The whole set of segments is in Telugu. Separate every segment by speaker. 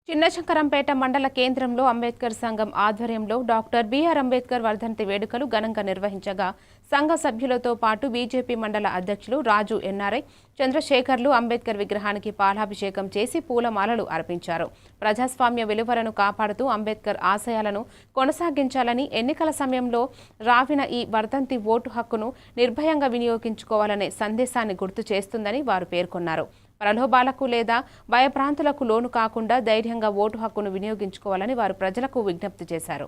Speaker 1: చిన్నశంకరంపేట మండల కేంద్రంలో అంబేద్కర్ సంఘం ఆధ్వర్యంలో డాక్టర్ బిఆర్ అంబేద్కర్ వర్ధంతి వేడుకలు ఘనంగా నిర్వహించగా సంఘ సభ్యులతో పాటు బీజేపీ మండల అధ్యక్షులు రాజు ఎన్ఆర్ఐ చంద్రశేఖర్లు అంబేద్కర్ విగ్రహానికి పాలాభిషేకం చేసి పూలమాలలు అర్పించారు. ప్రజాస్వామ్య విలువలను కాపాడుతూ అంబేద్కర్ ఆశయాలను కొనసాగించాలని, ఎన్నికల సమయంలో రావిన ఈ వర్ధంతి ఓటు హక్కును నిర్భయంగా వినియోగించుకోవాలనే సందేశాన్ని గుర్తు చేస్తుందని వారు పేర్కొన్నారు. ప్రలోభాలకు లేదా భయప్రాంతులకు లోను కాకుండా ధైర్యంగా ఓటు హక్కును వినియోగించుకోవాలని వారు ప్రజలకు విజ్ఞప్తి చేశారు.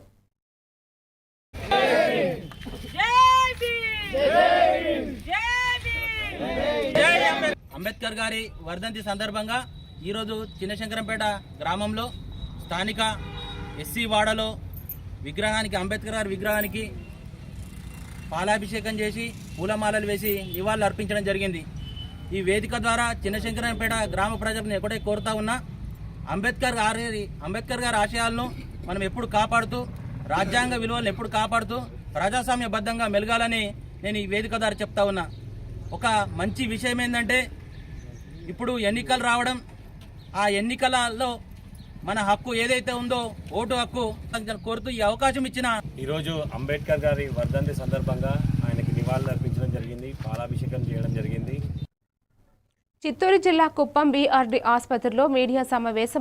Speaker 2: అంబేద్కర్ గారి వర్ధంతి సందర్భంగా ఈరోజు చిన్నశంకరంపేట గ్రామంలో స్థానిక ఎస్సీ వాడలో అంబేద్కర్ గారి విగ్రహానికి పాలాభిషేకం చేసి పూలమాలలు వేసి నివాళులు అర్పించడం జరిగింది. ఈ వేదిక ద్వారా చిన్నశంకరంపేట గ్రామ ప్రజలను ఎక్కడే కోరుతా ఉన్నా అంబేద్కర్ గారి ఆశయాలను మనం ఎప్పుడు కాపాడుతూ, రాజ్యాంగ విలువలను ఎప్పుడు కాపాడుతూ ప్రజాస్వామ్యబద్ధంగా మెలగాలని నేను ఈ వేదిక ద్వారా చెప్తా ఉన్నా. ఒక మంచి విషయం ఏంటంటే ఇప్పుడు ఎన్నికలు రావడం, ఆ ఎన్నికలలో మన హక్కు ఏదైతే ఉందో ఓటు హక్కు కోరుతూ ఈ అవకాశం ఇచ్చిన
Speaker 3: ఈరోజు అంబేద్కర్ గారి వర్ధంతి సందర్భంగా ఆయనకి నివాళులు అర్పించడం జరిగింది, పాలాభిషేకం చేయడం జరిగింది.
Speaker 1: చిత్తూరు జిల్లా కుప్పం బీఆర్డీ ఆసుపత్రిలో మీడియా సమావేశం